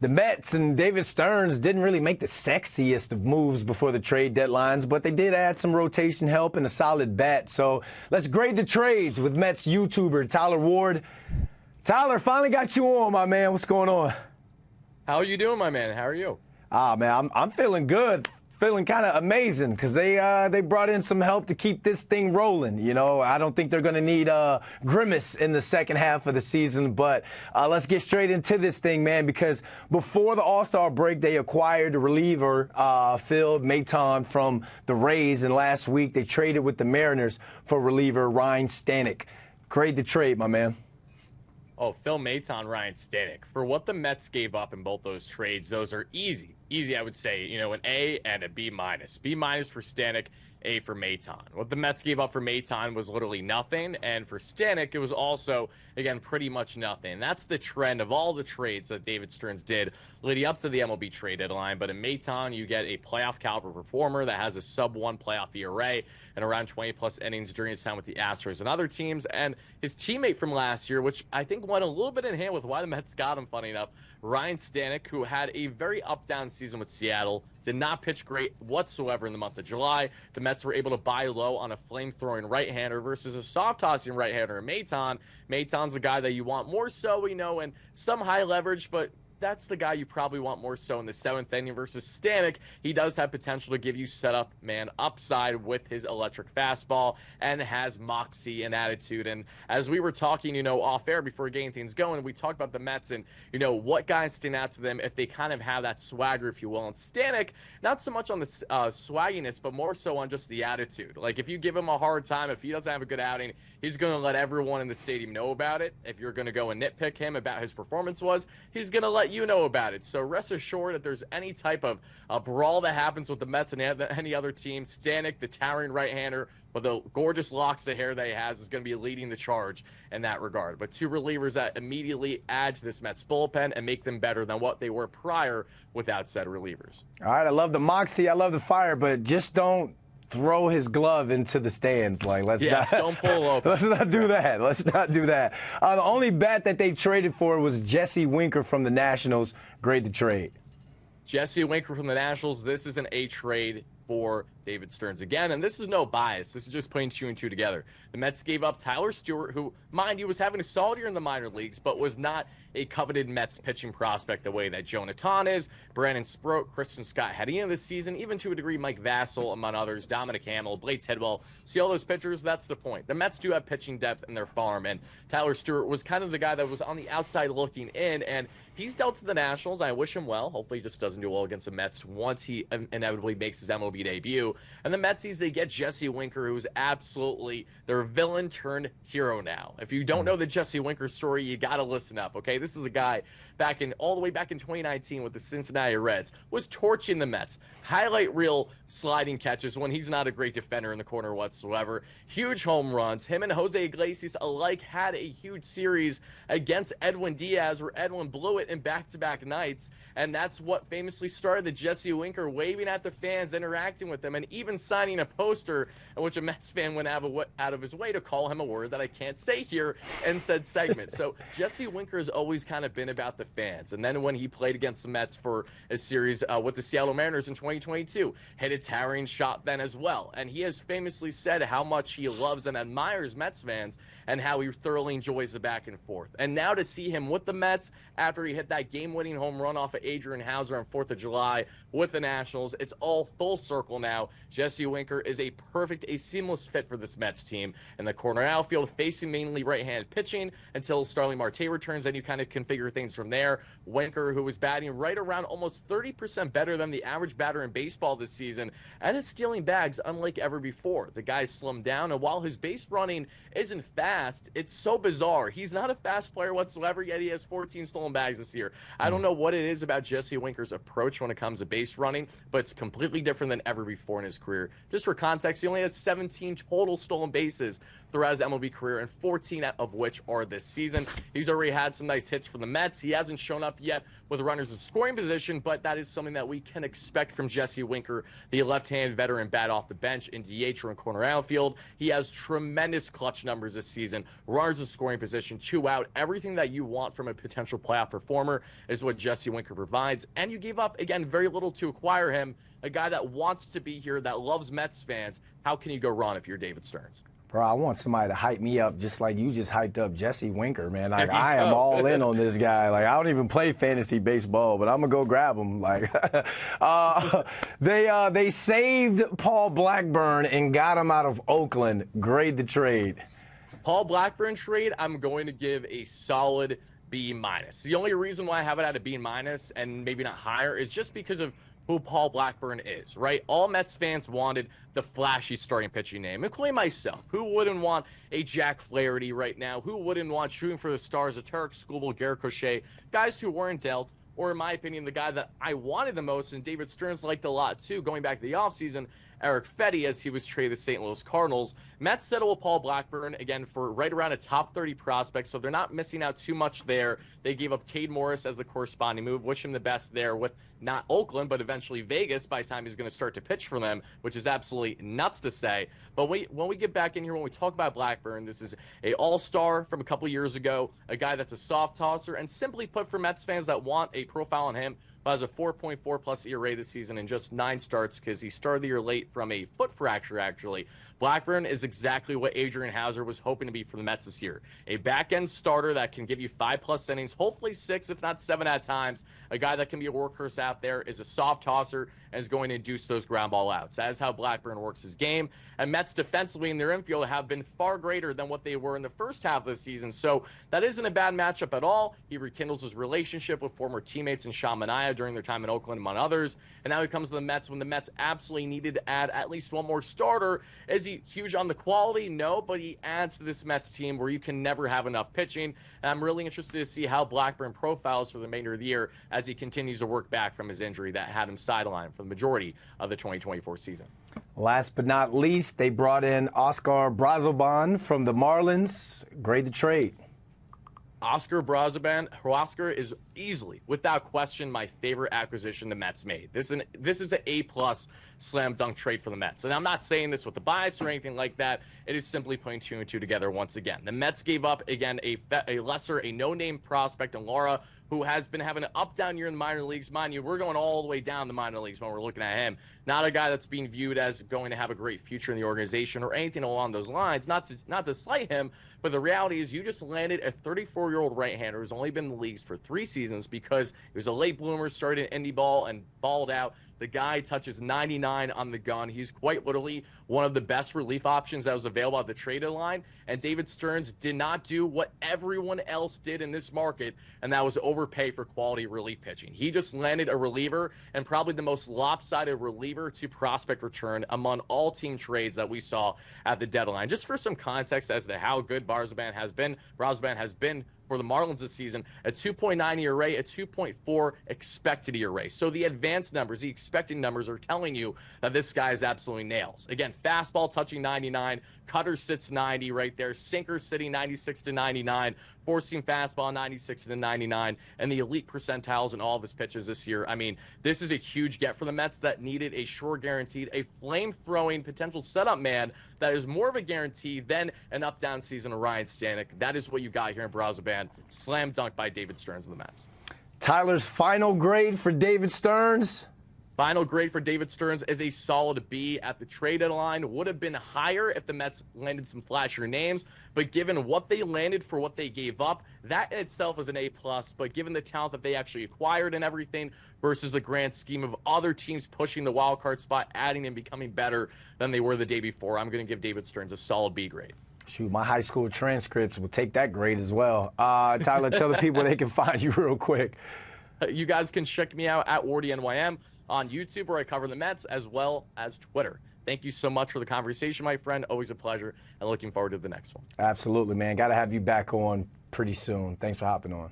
The Mets and David Stearns didn't really make the sexiest of moves before the trade deadlines, but they did add some rotation help and a solid bat. So let's grade the trades with Mets YouTuber Tyler Ward. Tyler, finally got you on, my man. What's going on? How are you doing, my man? How are you? Man, I'm feeling good. Feeling kind of amazing because they brought in some help to keep this thing rolling. You know, I don't think they're going to need Grimace in the second half of the season, but let's get straight into this thing, man, because before the All-Star break, they acquired the reliever, Phil Maton, from the Rays, and last week they traded with the Mariners for reliever Ryan Stanek. Grade the trade, my man. Oh, Phil Maton, Ryan Stanek. For what the Mets gave up in both those trades, those are easy. Easy, I would say, you know, an A and a B minus. B minus for Stanek, A for Maton. What the Mets gave up for Maton was literally nothing, and for Stanek, it was also, again, pretty much nothing. And that's the trend of all the trades that David Stearns did leading up to the MLB trade deadline. But in Maton, you get a playoff caliber performer that has a sub-1 playoff ERA and around 20-plus innings during his time with the Astros and other teams. And his teammate from last year, which I think went a little bit in hand with why the Mets got him, funny enough, Ryan Stanek, who had a very up-down season with Seattle, did not pitch great whatsoever in the month of July. The Mets were able to buy low on a flame-throwing right-hander versus a soft-tossing right-hander in Maton. Maton's a guy that you want more so, you know, and some high leverage, but that's the guy you probably want more so in the seventh inning versus Stanek. He does have potential to give you setup, man, upside with his electric fastball and has moxie and attitude. And as we were talking, you know, off air before getting things going, we talked about the Mets and, you know, what guys stand out to them if they kind of have that swagger, if you will. And Stanek, not so much on the swagginess, but more so on just the attitude. Like, if you give him a hard time, if he doesn't have a good outing, he's going to let everyone in the stadium know about it. If you're going to go and nitpick him about his performance he's going to let you know about it. So rest assured, if there's any type of brawl that happens with the Mets and any other team, Stanek, the towering right-hander with the gorgeous locks of hair that he has, is going to be leading the charge in that regard. But two relievers that immediately add to this Mets bullpen and make them better than what they were prior without said relievers. All right, I love the moxie, I love the fire, but just don't throw his glove into the stands. Like, don't pull open. Let's not do that. Let's not do that. The only bat that they traded for was Jesse Winker from the Nationals. Grade the trade. Jesse Winker from the Nationals. This is an A trade for David Stearns again, and this is no bias. This is just putting two and two together. The Mets gave up Tyler Stewart, who, mind you, was having a solid year in the minor leagues, but was not a coveted Mets pitching prospect the way that Maton is. Brandon Sproat, Christian Scott heading into the season, even to a degree Mike Vassell, among others, Dominic Hamill, Blake Tidwell. See all those pitchers? That's the point. The Mets do have pitching depth in their farm, and Tyler Stewart was kind of the guy that was on the outside looking in, and he's dealt to the Nationals. I wish him well. Hopefully he just doesn't do well against the Mets once he inevitably makes his MLB debut. And the Metsies, they get Jesse Winker, who's absolutely their villain turned hero now. If you don't know the Jesse Winker story, you got to listen up, okay? This is a guy all the way back in 2019 with the Cincinnati Reds, was torching the Mets. Highlight reel sliding catches when he's not a great defender in the corner whatsoever. Huge home runs. Him and Jose Iglesias alike had a huge series against Edwin Diaz where Edwin blew it in back-to-back nights, and that's what famously started the Jesse Winker waving at the fans, interacting with them, and even signing a poster in which a Mets fan went out of his way to call him a word that I can't say here in said segment. So Jesse Winker has always kind of been about the fans. And then when he played against the Mets for a series with the Seattle Mariners in 2022, hit a towering shot then as well. And he has famously said how much he loves and admires Mets fans and how he thoroughly enjoys the back and forth. And now to see him with the Mets after he hit that game-winning home run off of Adrian Hauser on 4th of July with the Nationals, it's all full circle now. Jesse Winker is a seamless fit for this Mets team in the corner outfield, facing mainly right-handed pitching until Starling Marte returns, and you kind of configure things from there. Winker, who was batting right around almost 30% better than the average batter in baseball this season, and is stealing bags unlike ever before. The guy's slimmed down, and while his base running isn't fast, it's so bizarre. He's not a fast player whatsoever, yet he has 14 stolen bags this year. I don't know what it is about Jesse Winker's approach when it comes to base running, but it's completely different than ever before in his career. Just for context, he only has 17 total stolen bases throughout his MLB career, and 14 of which are this season. He's already had some nice hits for the Mets. He has hasn't shown up yet with runners in scoring position, but that is something that we can expect from Jesse Winker, the left-hand veteran bat off the bench in DH or in corner outfield. He has tremendous clutch numbers this season. Runners in scoring position, 2 out. Everything that you want from a potential playoff performer is what Jesse Winker provides. And you gave up, again, very little to acquire him. A guy that wants to be here, that loves Mets fans. How can you go wrong if you're David Stearns? Bro, I want somebody to hype me up just like you just hyped up Jesse Winker, man. Like, I am all in on this guy. Like, I don't even play fantasy baseball, but I'm going to go grab him. Like, they saved Paul Blackburn and got him out of Oakland. Grade the trade. Paul Blackburn trade, I'm going to give a solid B-. The only reason why I have it at a B- and maybe not higher is just because of who Paul Blackburn is, right? All Mets fans wanted the flashy starting pitching name, including myself. Who wouldn't want a Jack Flaherty right now? Who wouldn't want shooting for the stars, a Turk, Skubal, Garrett Crochet, guys who weren't dealt, or in my opinion, the guy that I wanted the most, and David Stearns liked a lot too, going back to the offseason, Eric Fetty, as he was traded to the St. Louis Cardinals. Mets settle with Paul Blackburn, again, for right around a top 30 prospect, so they're not missing out too much there. They gave up Cade Morris as the corresponding move. Wish him the best there with not Oakland, but eventually Vegas by the time he's going to start to pitch for them, which is absolutely nuts to say. But when we get back in here, when we talk about Blackburn, this is a all-star from a couple years ago, a guy that's a soft tosser, and simply put for Mets fans that want a profile on him, has a 4.4 plus ERA this season in just 9 starts because he started the year late from a foot fracture, actually. Blackburn is exactly what Adrian Hauser was hoping to be for the Mets this year. A back-end starter that can give you 5+ innings, hopefully 6, if not 7 at times. A guy that can be a workhorse out there, is a soft tosser, and is going to induce those ground ball outs. That is how Blackburn works his game. And Mets defensively in their infield have been far greater than what they were in the first half of the season. So that isn't a bad matchup at all. He rekindles his relationship with former teammates in Sean Manaea during their time in Oakland, among others. And now he comes to the Mets when the Mets absolutely needed to add at least one more starter. Is he huge on the quality? No, but he adds to this Mets team where you can never have enough pitching. And I'm really interested to see how Blackburn profiles for the remainder of the year as he continues to work back from his injury that had him sidelined for the majority of the 2024 season. Last but not least, they brought in Oscar Brazoban from the Marlins. Grade the trade. Oscar Brazoban. Oscar is easily, without question, my favorite acquisition the Mets made. This is an A+ slam dunk trade for the Mets. And I'm not saying this with a bias or anything like that. It is simply putting 2 and 2 together once again. The Mets gave up, again, a no-name prospect in Lara, who has been having an up-down year in the minor leagues. Mind you, we're going all the way down the minor leagues when we're looking at him. Not a guy that's being viewed as going to have a great future in the organization or anything along those lines. Not to slight him, but the reality is you just landed a 34-year-old right-hander who's only been in the leagues for 3 seasons because he was a late bloomer, started in indie ball, and balled out. The guy touches 99 on the gun. He's quite literally one of the best relief options that was available at the trade deadline. And David Stearns did not do what everyone else did in this market, and that was overpay for quality relief pitching. He just landed a reliever, and probably the most lopsided reliever to prospect return among all team trades that we saw at the deadline. Just for some context as to how good Brazoban has been for the Marlins this season, a 2.9 ERA, a 2.4 expected ERA. So the advanced numbers, the expected numbers are telling you that this guy is absolutely nails. Again, fastball touching 99, cutter sits 90 right there, sinker sitting 96 to 99, four-seam fastball 96 to 99, and the elite percentiles in all of his pitches this year. I mean, this is a huge get for the Mets that needed a sure guaranteed, a flame-throwing potential setup man that is more of a guarantee than an up-down season of Ryan Stanek. That is what you got here in Brazoban. Slam dunk by David Stearns of the Mets. Tyler's final grade for David Stearns. Final grade for David Stearns is a solid B at the trade deadline. Would have been higher if the Mets landed some flashier names, but given what they landed for what they gave up, that in itself is an A+. But given the talent that they actually acquired and everything versus the grand scheme of other teams pushing the wild card spot, adding and becoming better than they were the day before, I'm going to give David Stearns a solid B grade. Shoot, my high school transcripts will take that grade as well. Tyler, tell the people they can find you real quick. You guys can check me out at WardyNYM on YouTube, where I cover the Mets, as well as Twitter. Thank you so much for the conversation, my friend. Always a pleasure, and looking forward to the next one. Absolutely, man. Got to have you back on pretty soon. Thanks for hopping on.